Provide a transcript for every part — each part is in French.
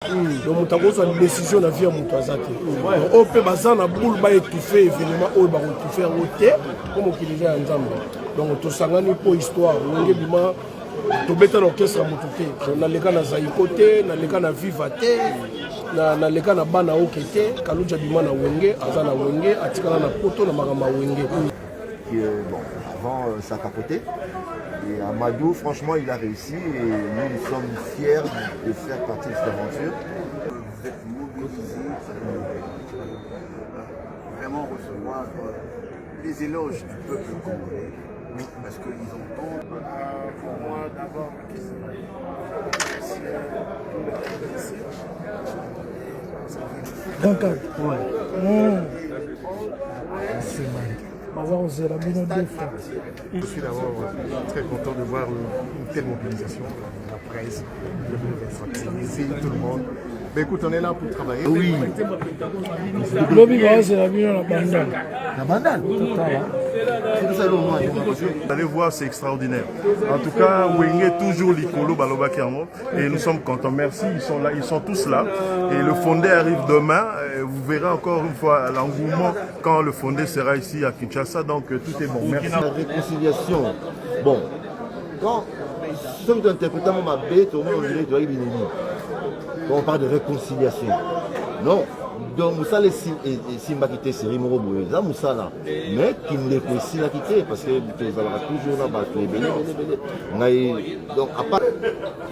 Donc moto akozwa décision na vie ya moto aza te oyo mpe baza na boule baétouffe événement oyo bakoétouffe yango te po mokili eza ya nzambe. Donc tosangani mpo histoire ndenge bima tobeta na orchestre moto te naleka na zaiko te naleka na viva te naleka na bana oke te Kalunja bima na wenge aza na wenge atikala na poto na makambo ya wenge. Bon, avant ça capotait. Et Amadou, franchement, il a réussi et nous sommes fiers de faire partie de cette aventure. Vous êtes mobilisés vraiment recevoir les éloges du peuple congolais parce qu'ils ont tant. Pour moi, d'abord, Je suis d'abord très content de voir une telle mobilisation, la presse, le tout le monde. Mais écoute, on est là pour travailler. Oui. La bandane. Vous allez voir, c'est extraordinaire. En tout cas, Wenge toujours l'icolo Baloba Kiamo et nous sommes contents. Merci, ils sont là, ils sont tous là. Et le fondé arrive demain. Vous verrez encore une fois l'engouement quand le fondé sera ici à Kinshasa. Donc tout est bon. Merci. La réconciliation. Bon, quand nous interprétons ma bête, au moins on dirait que quand on parle de réconciliation. Non. Donc, ça, les Simba quitté, c'est Rimoro Boye. Ça, Moussa là. Mais qui ne les réussit à quitter parce que vous allez toujours là-bas. Donc, à part.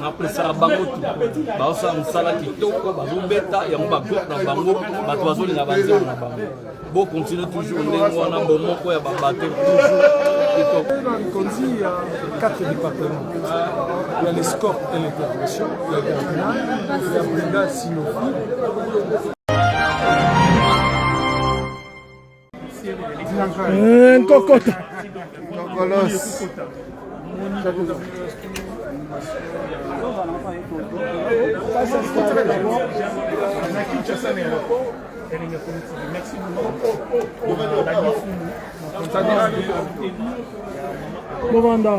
Après ça, bango tout. Bah, ça, Moussa là qui toque, bah, vous bêta, il y a un bagot dans bango, bah, toi, il y a un bango. Bon, continue toujours. On a un bon mot, il y a un bateau toujours. Dans le Konzi, il y a 4 départements. Il y a l'escorte et l'intervention, il y a Gardena, il y a Brigade Sinofi. Nkokota. Kokolos. Movanda.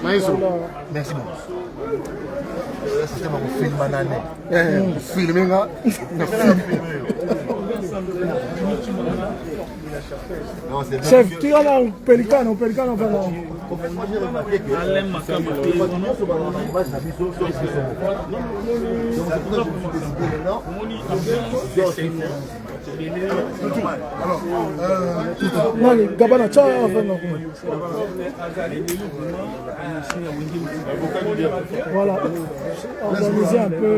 Maïso, merci beaucoup. Le système a filmé banane. Filmé là, Chef, tu as là un pélican, En fait, moi j'ai remarqué que Gabana, voilà, organiser un peu.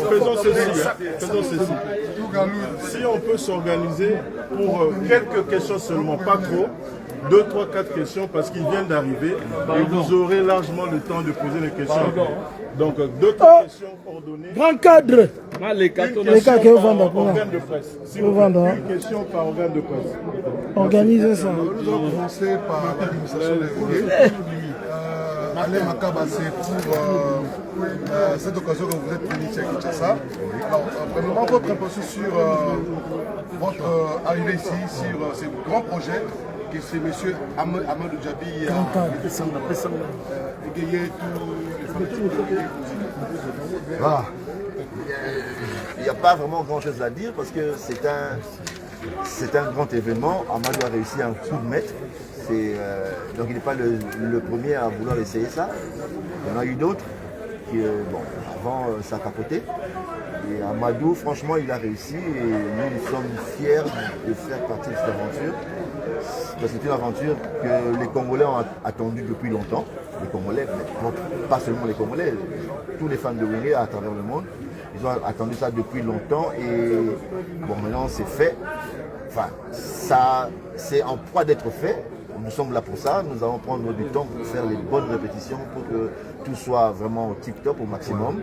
Faisons ceci. Si on peut s'organiser pour quelques questions seulement, pas trop, 2, 3, 4 questions parce qu'ils viennent d'arriver et vous aurez largement le temps de poser les questions. Donc, 2, 3 questions ordonnées. Grand cadre. Une question par organe de presse. Si vous avez une question par organe de presse. Organisez ça. nous allons commencer par l'administration des Wenge. Alain Makaba, c'est pour cette occasion que vous êtes venu ici à Kinshasa. Alors, premièrement, votre impression sur votre arrivée ici, sur ce grand projet que c'est M. Amadou Djabi égayé tous les voilà. Il n'y a pas vraiment grand chose à dire parce que c'est un grand événement. Amadou a réussi un coup de maître. Donc il n'est pas le premier à vouloir essayer ça. Il y en a eu d'autres qui, bon, avant ça capotait. Et Amadou, franchement, il a réussi et nous sommes fiers de faire partie de cette aventure. Parce que c'est une aventure que les Congolais ont attendue depuis longtemps. Les Congolais, pas seulement les Congolais, tous les fans de Wenge à travers le monde. Ils ont attendu ça depuis longtemps et bon, maintenant c'est fait. Enfin, ça, c'est en proie d'être fait. Nous sommes là pour ça. Nous allons prendre du temps pour faire les bonnes répétitions pour que tout soit vraiment tip-top au maximum.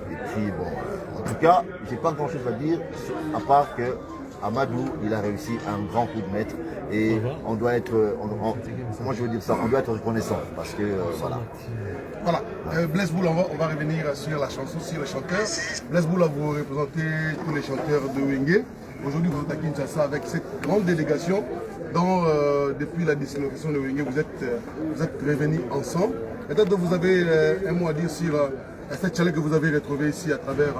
Et puis bon, en tout cas, j'ai pas grand-chose à dire à part que Amadou, il a réussi un grand coup de maître et on doit être, moi je veux dire ça, on doit être reconnaissant parce que voilà. Voilà, Blaise Boula, on va revenir sur la chanson, sur les chanteurs. Blaise Boula, vous représentez tous les chanteurs de Wenge. Aujourd'hui, vous êtes à Kinshasa avec cette grande délégation dont, depuis la dislocation de Wenge, vous êtes revenus ensemble. Peut-être que vous avez un mot à dire sur cette chaleur que vous avez retrouvée ici à travers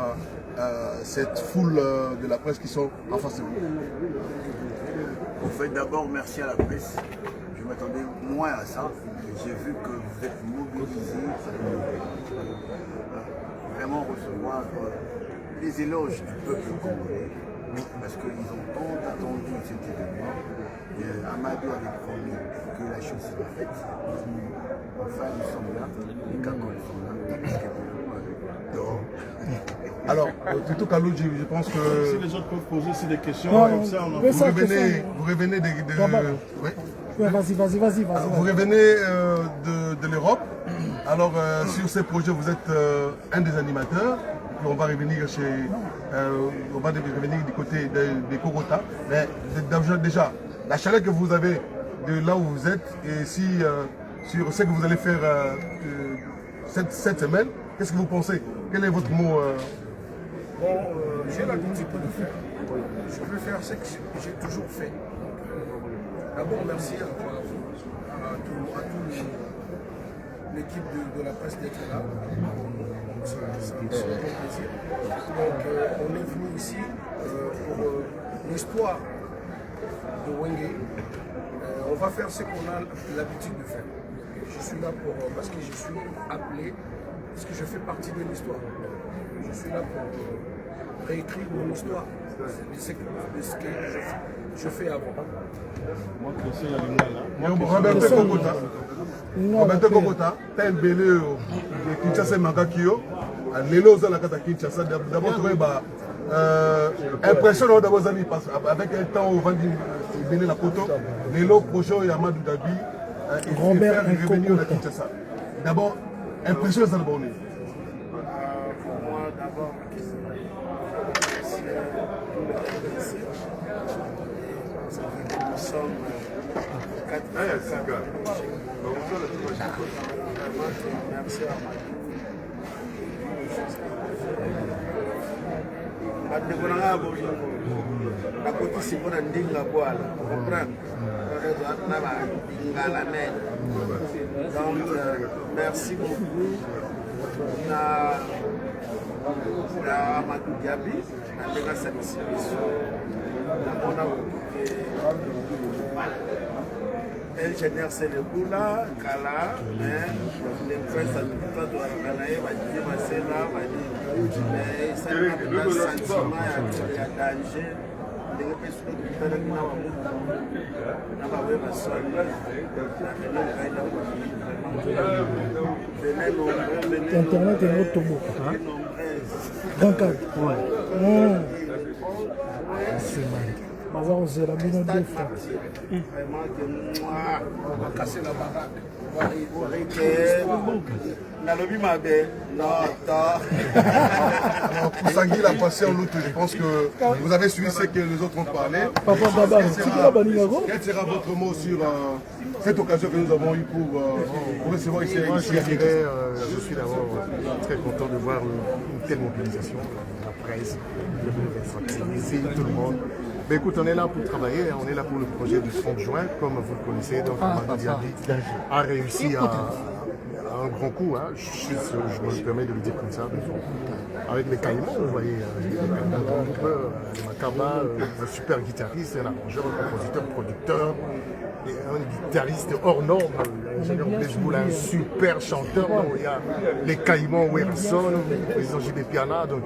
cette foule de la presse qui sont en face de vous. En fait, d'abord, merci à la presse. Je m'attendais moins à ça. J'ai vu que vous êtes mobilisés pour vraiment recevoir les éloges du peuple congolais. Parce qu'ils ont tant attendu cet événement. Amadou avait promis que la chose sera faite. Enfin, ils sont là, les Cagoles sont là. Alors, Tito Kaloudji, je pense que... Si les autres peuvent poser aussi des questions, comme ça, vous revenez vous revenez de l'Europe. Alors, sur ces projets, vous êtes un des animateurs. Puis on va revenir du côté des Korota. Mais déjà, la chaleur que vous avez de là où vous êtes et si, sur ce que vous allez faire cette semaine, qu'est-ce que vous pensez? Quel est votre mot J'ai l'habitude de le faire. Je veux faire ce que j'ai toujours fait. D'abord, merci à toute l'équipe de la presse d'être là. C'est un grand plaisir. Donc, on est venu ici pour l'histoire de Wenge. On va faire ce qu'on a l'habitude de faire. Je suis là parce que je suis appelé, parce que je fais partie de l'histoire. Je suis là pour réécrire mon histoire de ce que je fais avant. Roberto Kokota, tu as un belé de Kinshasa Makakio. Lelo Zala Kata Kinshasa. D'abord, tu as impression d'abord avec un temps au Vandi Béné la Koto. Lelo Procho et Amadou Dabi. Robert est revenu à Kinshasa. D'abord, impression de Zalboni. Pour moi, d'abord, nous sommes 4 Merci à donc, merci beaucoup à Amadou Diaby, à cette exhibition, elle génère ses Boula, Kala, mais les princes à tout le temps de la Kanaï, va dire, c'est là, va dire, mais ça n'a pas de sentiment, il y a danger. Internet est notre tombeau. Grand cadre. C'est magnifique. Bazar, c'est la minute de frère. Vraiment que moi, on va casser la baraque. Alors, pour Sangui, la passé en l'autre, je pense que vous avez suivi ce que les autres ont parlé. Quel sera votre mot sur cette occasion que nous avons eue pour recevoir ici? Je suis d'abord très content de voir une telle mobilisation, la presse, le sensibiliser tout le monde. Mais écoute, on est là pour travailler, on est là pour le projet du 30 juin, comme vous le connaissez. Donc, Amadou Diaby a réussi à un grand coup, hein. Je me permets de le dire comme ça. Avec les Caïmans, vous voyez, les Makaba, un super guitariste, un arrangeur, un compositeur, producteur, et un guitariste hors norme, Blaise Boula, un super chanteur. Donc, il y a les Caïmans, Werson, le président JB Piana. Donc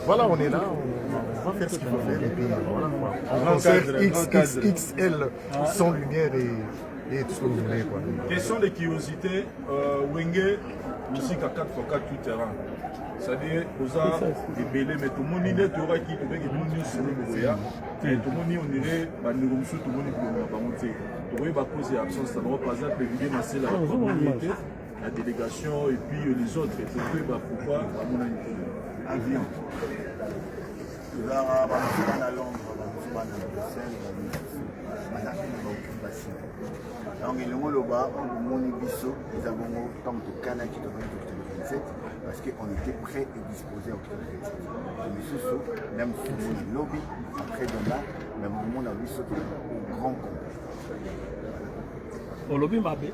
voilà, on est là. On va faire ce qu'il faut faire et puis voilà quoi. Un concert XXL sans lumière et tout ce que vous voulez quoi. Question de curiosité, Wenge, musique à 4x4 tout terrain. C'est-à-dire, aux arts, les bélés, mais tout le monde est tout le monde qui tout le monde sur le Moya. Tout le monde on dirait, tout le monde est tout le monde va monter. Tout le monde va causer absence. Ça va par exemple évidemment c'est la communauté, la délégation et puis les autres. Et puis pourquoi à mon avis. Avion. Là, à Londres, à na Bruxelles bazaki na baoccupation donc elongo loba omoni biso eza bongo ntango tokanaki tokani octobre 27 parce qu'on était prêt et disposé à octobre 27 misusu na mosusu na lobby après dona mais momona biso au grand complet olobi mabe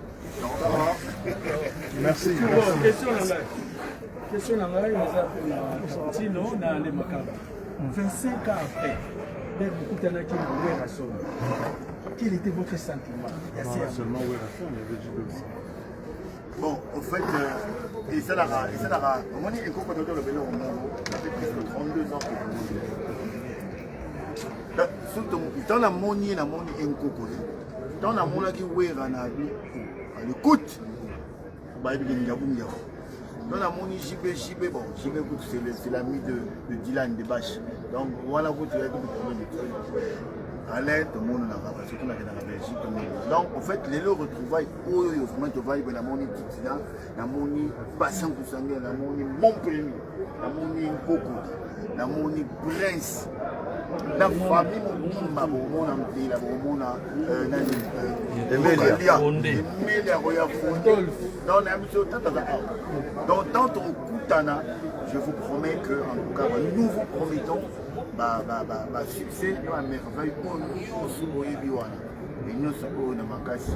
Merci. Question na ngai eza tino na le makaba 25 ans après dès beaucoup tanaki na Werason quel était votre sentiment? Seulement Werason, il y avait Jibé aussi. bon au fait esalaka omoni ekoko toto lobele omongo ça fait plus de 32 ans que surtout ntango namoni ye namoni enkoko ntango namonaki wera na l'écoute bayebi ngiabu donc namoni JB bon JB c'est l'ami de Dylan de Bache donc voilà vous tu as dit problème Alain tout le monde n'a pas surtout dans la Belgique donc en fait les lots retrouvailles au vraiment tu vas y namoni Titina namoni Patient Kusanga namoni Montpellier namoni Nkoko namoni Prince la famille mobimba bomona mpela bomona Emilia Roya Fondol dans la mission donc tant on kutana je vous promets que en tout cas nous vous promettons succès à merveille pour nous sous Biwana et nous sommes dans ma casse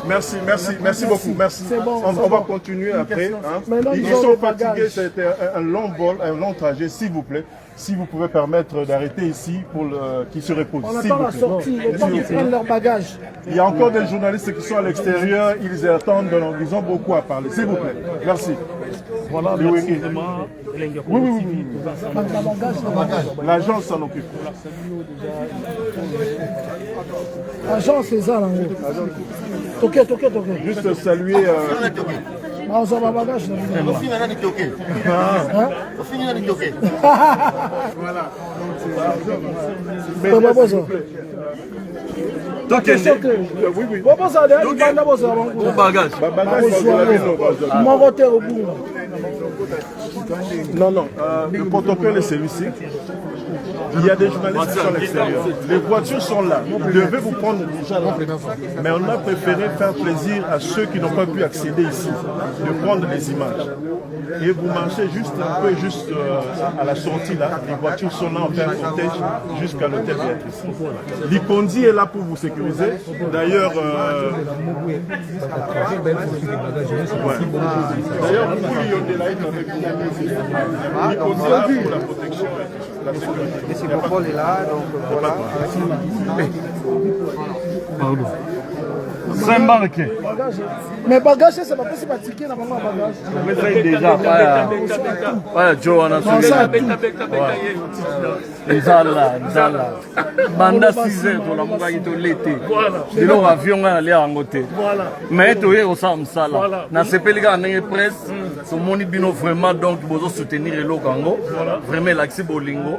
Merci beaucoup, merci. Bon, on va continuer après. Hein. Ils sont fatigués, c'était un long vol, un long trajet, s'il vous plaît. Si vous pouvez permettre d'arrêter ici pour qu'ils se reposent. On attend la sortie, le temps qu'ils prennent leur bagage. Il y a encore des journalistes qui sont à l'extérieur, ils attendent, donc ils ont beaucoup à parler. S'il vous plaît, merci. Voilà, oui. L'agence s'en occupe. L'agence, c'est ça, là. Ok. Juste saluer... On s'en va bagage. Au final, on est toqué. Au final, on est toqué. Voilà. Non, le protocole est celui-ci. Il y a des journalistes qui sont à l'extérieur. Les voitures sont là. Vous devez vous prendre déjà là. Mais on a préféré faire plaisir à ceux qui n'ont pas pu accéder ici, de prendre les images. Et vous marchez juste un peu, à la sortie là. Les voitures sont là en plein cortège jusqu'à l'hôtel Béatrice. L'Ikondi est là pour vous sécuriser. D'ailleurs, l'Ikondi est là pour la protection. Monsieur Popol est là, donc voilà. Pardon. S'embarquer. Mais bagage, c'est pas possible à ticket dans mon bagage. Mais ça est déjà, voilà, Johanna. Nzala. Banda 6 heures, on a mon gars qui te l'été. De l'eau avion à aller en côté. Mais tu es au Samsala. Na CP les gars, on est presse. Son moni bino vraiment donc besoin soutenir le Congo. Vraiment l'accès bolingo.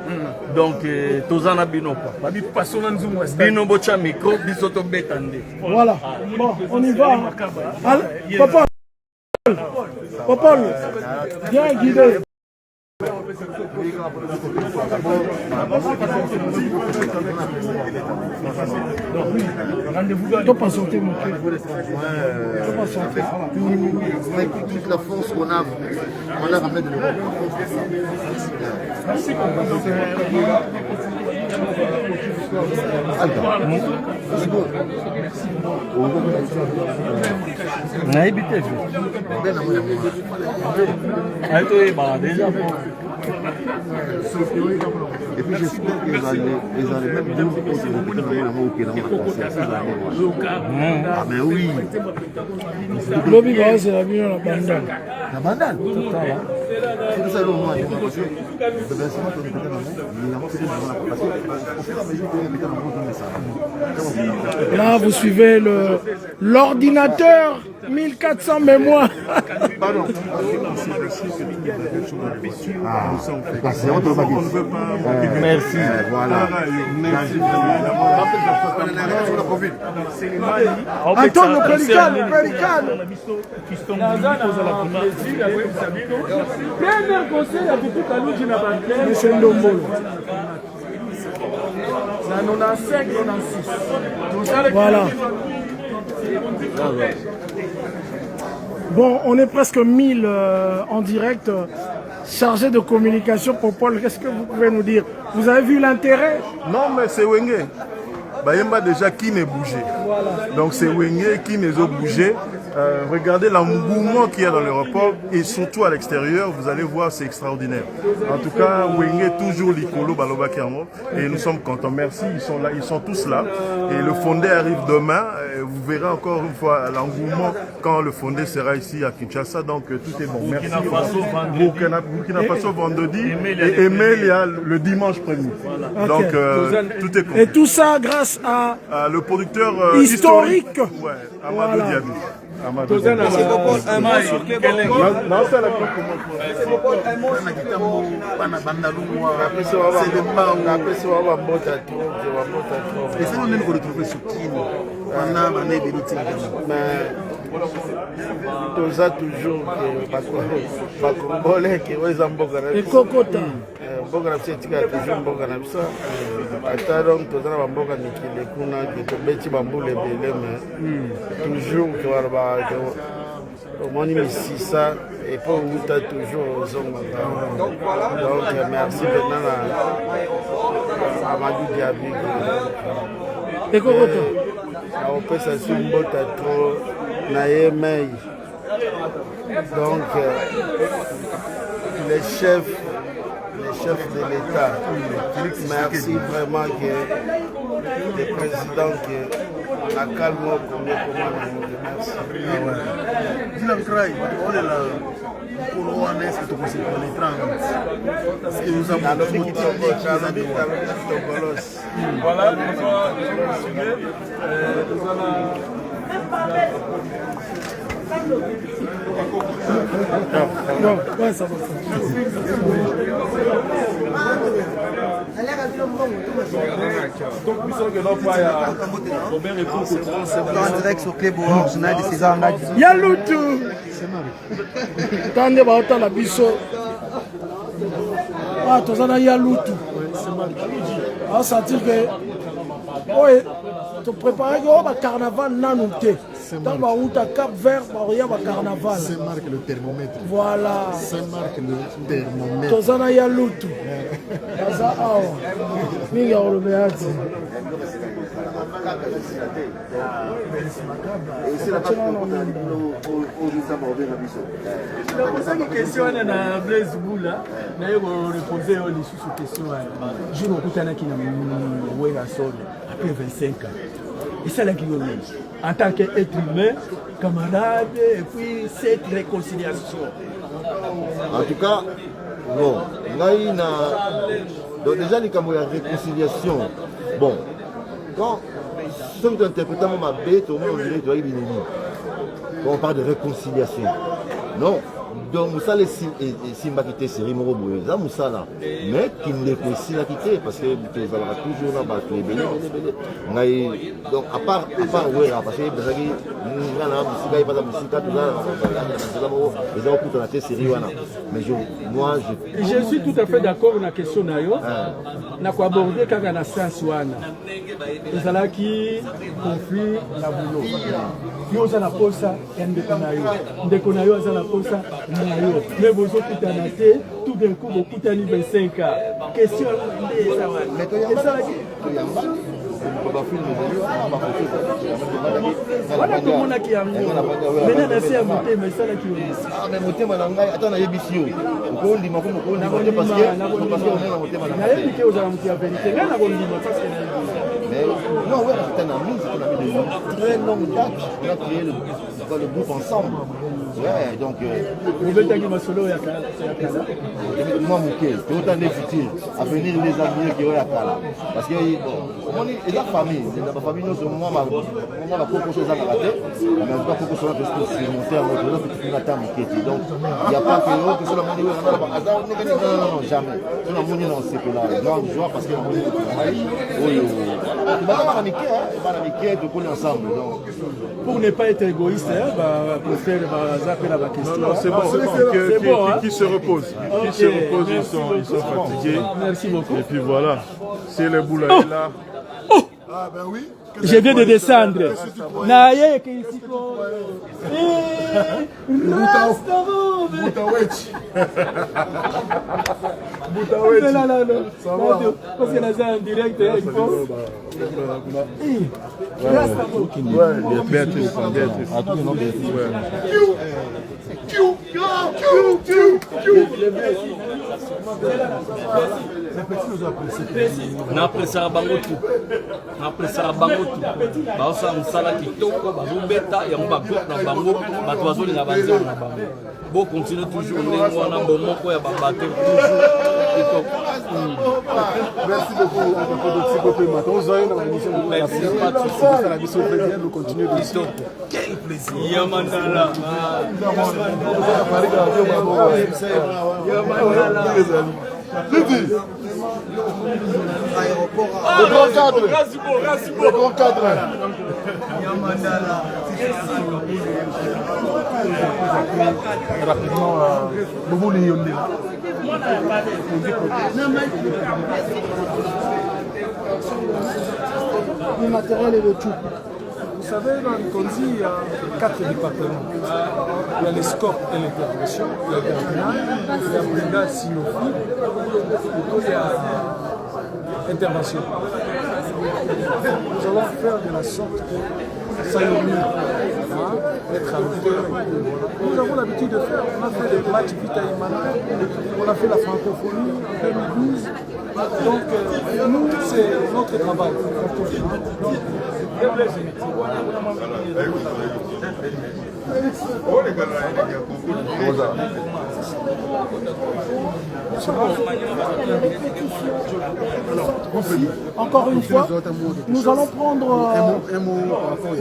Donc tozana bino quoi. Babi passons dans zoom. Bino bocha micro, bisoto betande. Voilà. Bon, on y va. Popol, bien guidé. T'as pas sauté mon cul. Toute la force qu'on a ramené de l'Europe. Et puis j'espère qu'ils allaient même dire ah mais oui. Lobby c'est la vie la bandane. La bandane. C'est ça le moment. Là vous suivez l'ordinateur 1400 mémoires. Pardon. Merci. Voilà. Antonio Pelicano. Monsieur Ndombolo. Voilà. Bon, on est presque 1000 en direct, chargé de communication pour Paul. Qu'est-ce que vous pouvez nous dire? Vous avez vu l'intérêt? Non, mais c'est Wenge. Bayemba déjà qui n'est bougé. Donc c'est Wenge qui n'est pas bougé. Regardez l'engouement qu'il y a dans l'aéroport et surtout à l'extérieur, vous allez voir, c'est extraordinaire. En tout cas, Wenge est toujours l'icolo Baloba Kiamo et nous sommes contents. Merci, ils sont là, ils sont tous là. Et le fondé arrive demain. Vous verrez encore une fois l'engouement quand le fondé sera ici à Kinshasa. Donc tout est bon. Merci. Burkina Faso vendredi et Emelia le dimanche premier. Okay. Donc tout est complet. Et tout ça grâce à le producteur historique. Ouais, Amadou Voilà. Diaby. C'est un mot sur toza toujours bakongole ke oza mboka na ekokota mboka na biso etikala toujours mboka na biso ata donc toza na bamboka mikili kuna ke tobeti bambula ebele me toujours ke wana omoni misisa epo outa toujours ozongaka donc merci maintenant na Amadou Diaby ekokota aopesa si mbota tro na ye mei donc les chefs de l'État merci vraiment que le président que la calme au Congo merci Voilà, non, ouais, ça va. En direct sur Clé Bourg, journal de César Nadi. Yalutu tande baotala biso tozana Yalutu asentir que oye topréparé que bacarnaval nanu te ntango bauta Cap Vert baoya bacarnaval. C'est marque le thermomètre. Voilà. C'est marque le thermomètre. Tozana Yalutu aza awa mingi akolobe ati nakozaki question wana na Blaise Bula naye korepose oyo lisusu question wana jour okutanaki na wera solo après 25 ans esalaki yo nini en tant qu'être humain camarade et puis cette réconciliation En tout cas, bon, donc déjà les camarades de réconciliation, bon, quand si on interprète ma bête, au moins on dirait que quand on parle de réconciliation, non, donc ça les Simba quitté série Moro Boye, ça Moussa là, mais qui ne réconcilie la quitter parce que ça va toujours là bas les belé. Donc à part ouais là parce que je suis tout à fait d'accord na question na yo na ko aborder kaka na sens wana ezalaki conflit na bulo yo za na posa ya ndeko na yo za na posa na yo mais bozo kutana te tout d'un coup bokutani 25 ans question eza wana ezalaki wana tomonaki yango mena na se ya motema esalaki motema na ngai ata nayebisi yo okondima ko mokondima te parce que nayebi ke ozala moto ya verité ngai nakondima parce que non, ouais, c'est un ami, c'est un ami de très longue date. On a créé dans le groupe ensemble. Ouais, donc. Vous êtes avec Masolo et Akala. Moi, mon cœur, c'est autant de futurs. À venir les amis qui ont Akala. Parce que, bon, il y a famille. La famille, nous, moi, ma propre chose à la tête. Mais pas propre chose à la tête. C'est monter à votre nom, c'est une attaque qui est. Donc, il n'y a pas que sur la monnaie, non, jamais. Sur la monnaie, non, c'est que là, grande joie parce que la monnaie, ensemble. Pour ne pas être égoïste, pour faire la question. Non, c'est bon, c'est bon. Qui se repose. Qui se repose, ils sont fatigués. Merci beaucoup. Et puis voilà, c'est le boulot là. Ah ben oui. Je viens de descendre. Naye que ici parce que là c'est en direct, il faut. napresaka bango tu baosala mosala kitoko bazobeta yango bagroupe na bango bato bazolinga banzela na bango bocontinue toujours ndenge wana bomoko ya babater toujours kitoko. Merci beaucoup. Nous continuons de Quel plaisir. Yamandala. Le grand cadre. Le grand cadre. Rapidement, le matériel et le tout. Vous savez, dans le Konzi, il y a 4 départements. Il y a les scopes et l'intervention, il y a Gardena, il y a Brigade Sinofi, et il y a intervention. Nous allons faire de la sorte que ça illumine, être à l'auteur. Nous avons l'habitude de faire, on a fait des matchs Vita Imana, on a fait la francophonie en 2012. Donc, nous, c'est notre travail. Encore une fois, nous allons prendre un mot par rapport aux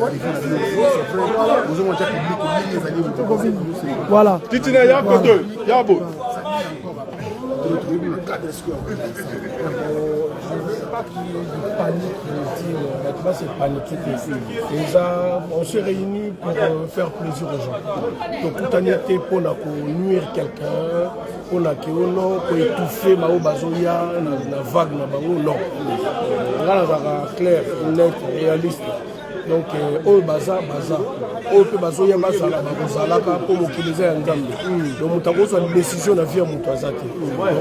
voilà. Titina Yabo 2, Yabo. Je ne veux pas qu'il y ait de panique, c'est paniquer. Déjà, on s'est réunis pour faire plaisir aux gens. Donc, tout en été pour nuire quelqu'un, pour étouffer ma bazoya, la vague, non. Là, c'est clair, net, réaliste. Donc, au baza, au peu bazoya bazala, bazalaka pour m'utiliser un gamme. Donc, mutako soit une décision de vie à mutazate.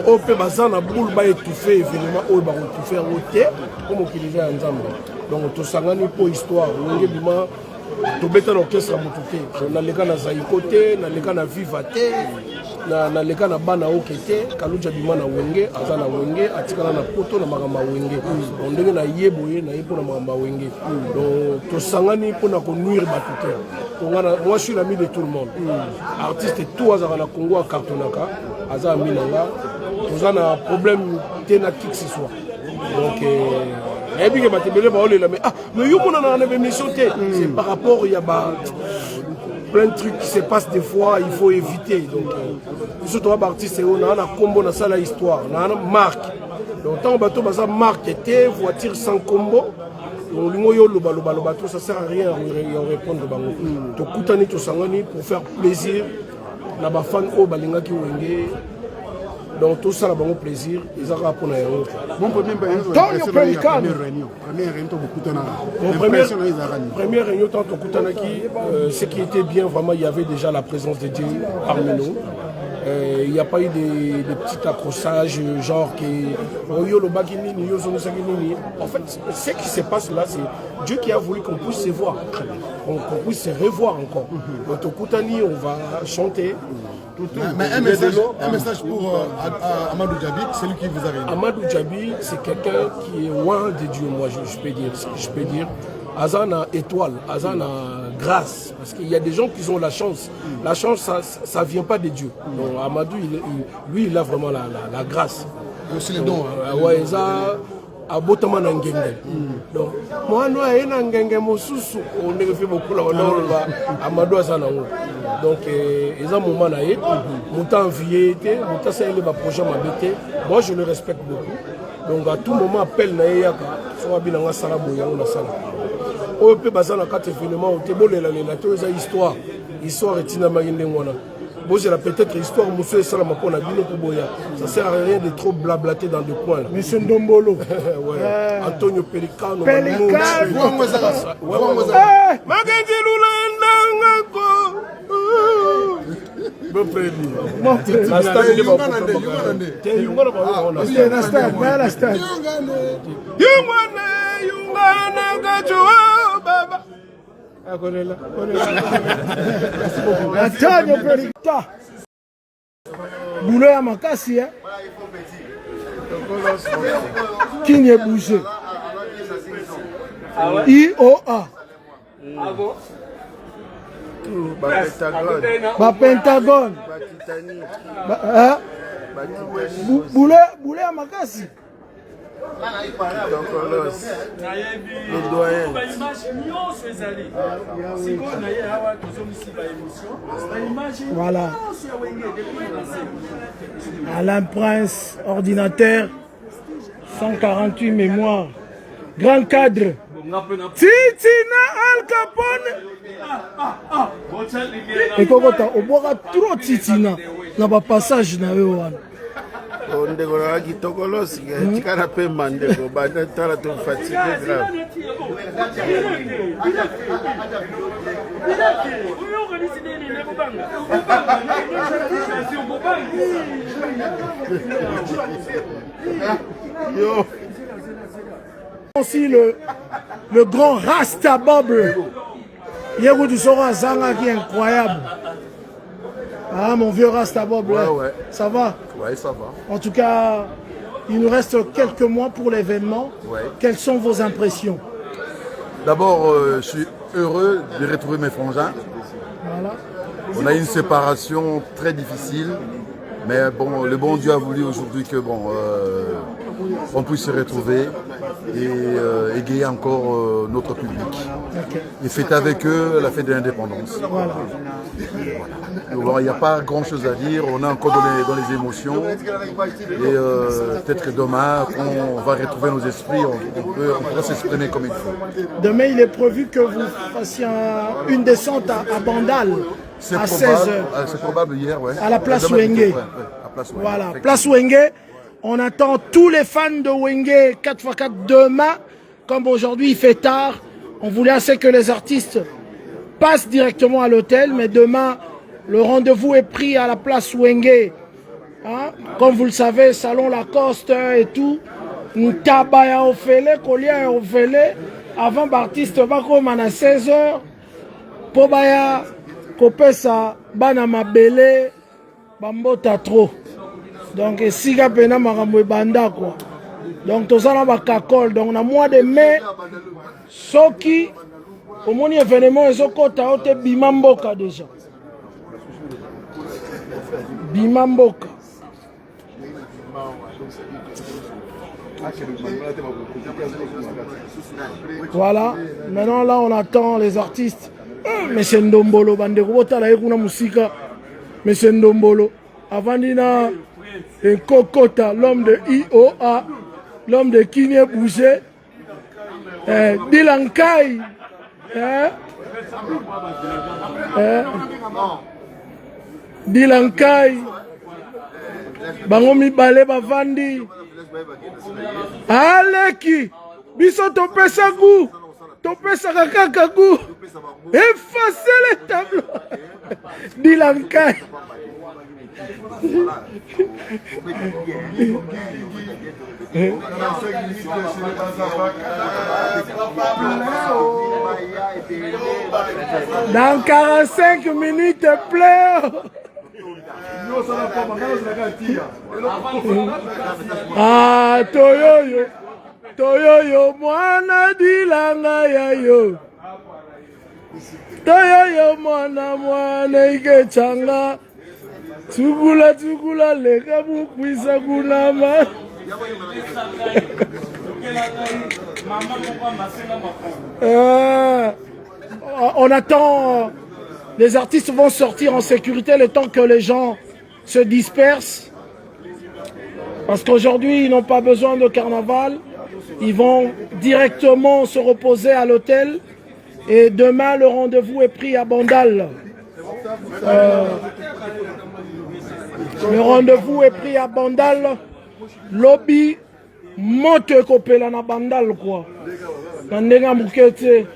Au peu baza na boule ba étouffer événement au ba étouffer au thé pour m'utiliser un gamme. Donc, tout ça ngani pour histoire. On est bima to beta l'orchestre mututé. Na leka na zaikote, na leka na vivate. Na leka na bana okete kaluja bima na wenge azana wenge atikana na poto na magamba wenge ondenge na yeboye na yepo na magamba wenge donc to sangani pona ko nuire batuté ngana moi je suis l'ami de tout le monde artiste tout azana na Congo a cartonaka aza minanga tozana problème tena qui que ce soit donc et puis que batebele ba olela mais yo mona na émission c'est par rapport il y a plein de trucs qui se passent des fois, il faut éviter. Donc, surtout les artistes, on a un combo dans la histoire, on a une marque. Donc, tant que bateau, marque était voiture sans combo. Donc, ça ne sert à rien à répondre. Donc, Koutani Tosangani pour faire plaisir, na ba fan o balinga ki wenge. Donc tout ça, bon plaisir. Ils ont rappelé. Première réunion, tant que Koutanaki, ce qui était bien, vraiment, il y avait déjà la présence de Dieu parmi nous. Il n'y a pas eu des petits accrochages, genre qui. En fait, ce qui se passe là, c'est Dieu qui a voulu qu'on puisse se voir, qu'on puisse se revoir encore. Donc, au Koutani, on va chanter. Mais un message pour Amadou Djabi, c'est lui qui vous a réuni. Amadou Djabi, c'est quelqu'un qui est loin de Dieu, moi je peux dire. Azana étoile, Azana grâce, parce qu'il y a des gens qui ont la chance. La chance, ça vient pas de Dieu. Donc Amadou, lui, il a vraiment la grâce. Aussi les dons. Ouais, ça, abotama na ngenge. Donc moi, nous, il a ngenge mosusu, on ne fait beaucoup là, Amadou Azana. Donc, ils ont un moment naïe, montant envié, montant ça, il est projet m'habiter. Moi, je le respecte beaucoup. Donc à tout moment, appel naïe, soit bien dans la salle, on a salle. On peut baser dans 4 événements, on peut la histoire. Histoire est inamagindengwana. Bon, j'ai peut-être histoire, monsieur et Salam, on a bien pour Boya. Ça sert à rien de trop blablater dans des coins. Monsieur Ndombolo. Ouais. Antonio Pelicano. Pelicano. Magenzi Lulanda. Bon prévu. La stade est pas Antonio Pericta. Boulot à Makassi, hein? Qui n'est bougé? IOA. Pentagone. Boulot à Makassi. Le doyen. Voilà. Alain Prince, ordinateur, 148 mémoires. Grand cadre. Titina Al Capone. Et comment on boira trop Titina dans le passage na Yohan. On décollera qui tokolos, qui a fait mandego, bande tala tout fatigué grave. Aussi le grand Rasta Bob. Yego du Sora Zanga qui est incroyable. Ah mon vieux Rasta Bob, ouais. Ça va? Ouais, ça va. En tout cas, il nous reste quelques mois pour l'événement. Ouais. Quelles sont vos impressions? D'abord, je suis heureux de retrouver mes frangins. Voilà. On a eu une séparation très difficile, mais bon, le bon Dieu a voulu aujourd'hui que on puisse se retrouver et égayer encore notre public. Okay. Et fêter avec eux la fête de l'indépendance. Voilà. Donc, il n'y a pas grand chose à dire, on est encore dans les émotions et peut-être que demain on va retrouver nos esprits, on pourra s'exprimer comme il faut. Demain il est prévu que vous fassiez une descente à Bandal à 16h. C'est probable hier, ouais. À la place demain, Wenge. Ouais, à place Wenge. Voilà, place Wenge. On attend tous les fans de Wenge 4x4 demain. Comme aujourd'hui il fait tard, on voulait assez que les artistes passent directement à l'hôtel, mais demain le rendez-vous est pris à la place Wenge. Hein? Comme vous le savez, salon Lacoste et tout. Ntabaya Ofele, Kolia Ofele. Avant l'artiste va comme à 16h. Pobaya, Kopesa, Banama Bele, Bambota trop. Donc, si la pena marambo banda quoi. Donc, tout ça va kakol. Donc, dans le mois de mai, ce qui, au moins événement, ils ont côté Bimamboka déjà. Bimamboka. Voilà. Maintenant, là, on attend les artistes. Monsieur Ndombolo, Bandeko, Tala Ekuna Musika. Monsieur Ndombolo. Avant d'ina. Et Kokota, l'homme de IOA, l'homme de Kiné Boucher, Dylan Kai, Dylan Kai, Bangomi Balé Bavandi, Aleki, Biso Topesa Gou, Topesa Kakaka Gou, effacez les tableaux, Dylan Kai. Dans 45 minutes, pleure. Ah, Toyoyo. Toyoyo mwana dilanga yayo. Toyoyo mwana ikechanga. Tukula leka bukwisa kunama. On attend, les artistes vont sortir en sécurité le temps que les gens se dispersent. Parce qu'aujourd'hui, ils n'ont pas besoin de carnaval. Ils vont directement se reposer à l'hôtel. Et demain, le rendez-vous est pris à Bandal. Le rendez-vous est pris à Bandal. Lobby, monte kopela na Bandal quoi. Nandenga mukete.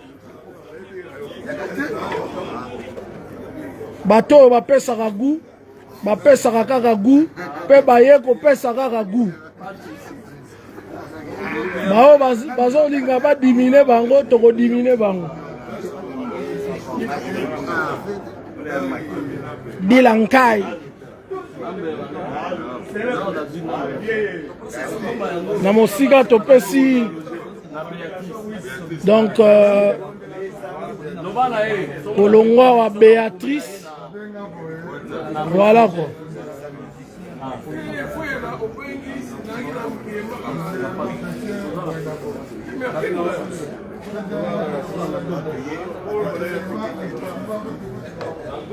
Bato bapesaka goût, bapesaka kaka goût, pe baye kopesaka kaka goût. Bao bazolinga badimine bango, tokodimine bango. Dilankai. Na mosika topesi. Donc Kolongwa wa Béatrice. Voilà quoi.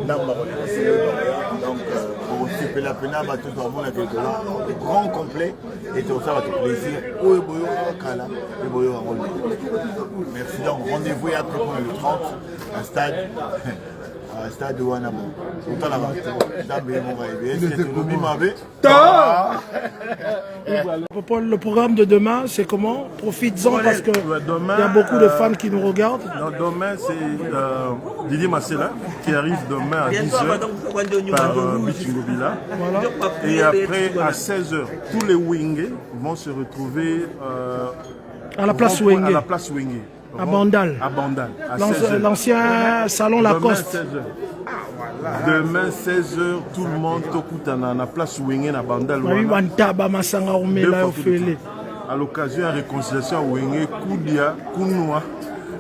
Donc, pour occuper la peine, tout le monde a quelque chose, grand complet, et tout ça va te plaisir. Merci, donc rendez-vous après pour le 30, un stade de Wanabo. Le programme de demain, c'est comment? Profites-en parce qu'il y a beaucoup de fans qui nous regardent. Demain, c'est Didier Massela qui arrive demain à 10h par Bichingobila. Voilà. Et après, à 16h, tous les Wingés vont se retrouver à la place Wingé. À la place Wingé. À Bandal. À Bandal. L'ancien salon Lacoste. Demain 16h, tout le monde à la place Wingé à Bandal. À l'occasion de la réconciliation à Wingé, Koudia, Kounoua,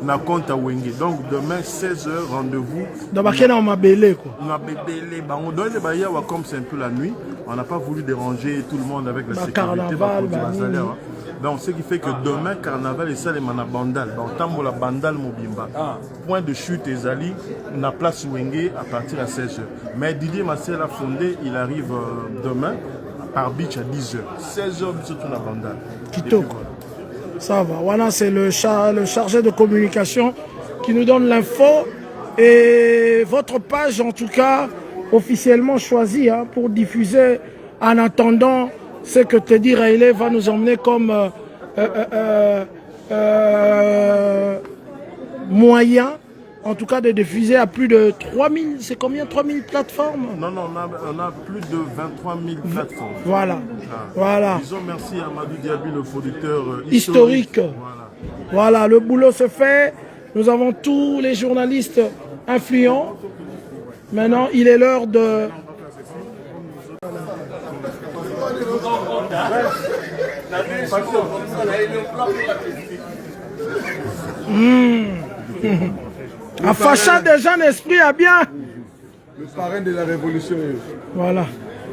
na compte à Wingé. Donc demain 16h, rendez-vous. Dans Bakena, on m'a belé quoi. On m'a belé. Comme c'est un peu la nuit, on n'a pas voulu déranger tout le monde avec la sécurité. Donc, ce qui fait que demain, carnaval et ça, les mana bandal. Donc, tambo la bandal mobimba. Point de chute et zali, on a place Wenge à partir à 16h. Mais Didier Massel a fondé, il arrive demain par beach à 10h. 16h, surtout la bandal. Kitoko. Ça va. Voilà, c'est le chargé de communication qui nous donne l'info. Et votre page, en tout cas, officiellement choisie pour diffuser en attendant. C'est que Teddy Riley va nous emmener comme moyen, en tout cas de diffuser à plus de 3000, c'est combien 3000 plateformes? Non, on a plus de 23 000 plateformes. Voilà. Voilà. Disons merci à Amadou Diaby, le producteur historique. Voilà, le boulot se fait. Nous avons tous les journalistes influents. Maintenant, il est l'heure de... En façade des jeunes esprits à bien. Le parrain de la révolution. Voilà.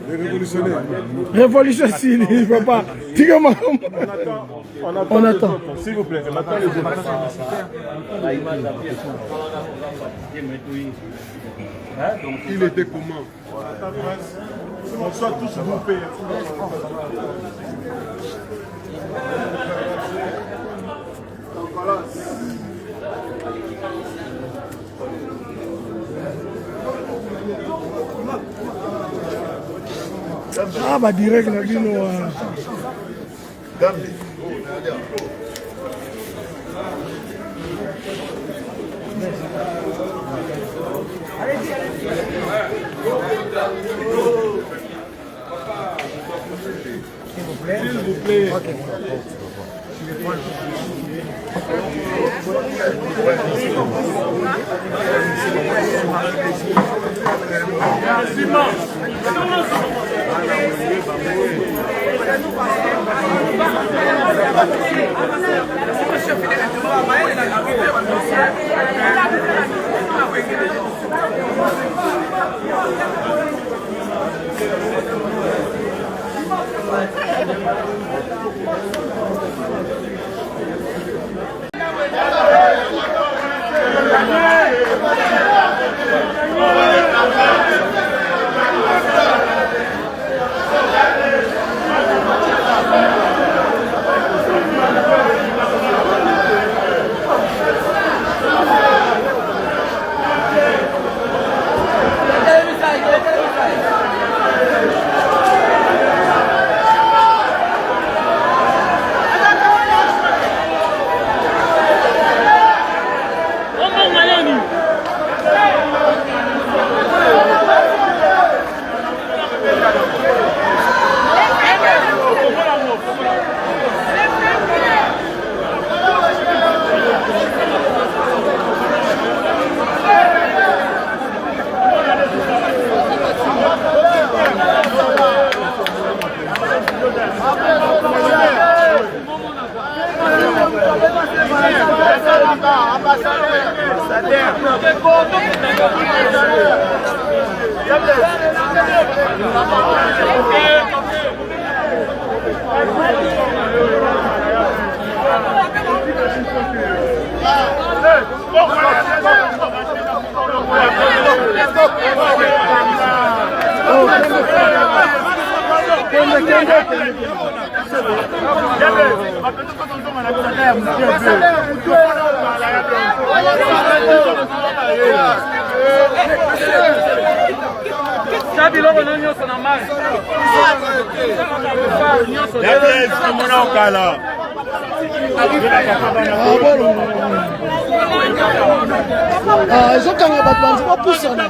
Les révolutionnaires. Révolution, s'il ne peut pas. On attend. S'il vous plaît, on attend les Il était comment? On soit tous groupés. Ah bah direct la vie nous. S'il vous plaît. Okay. ezokanga bato banzi bapusana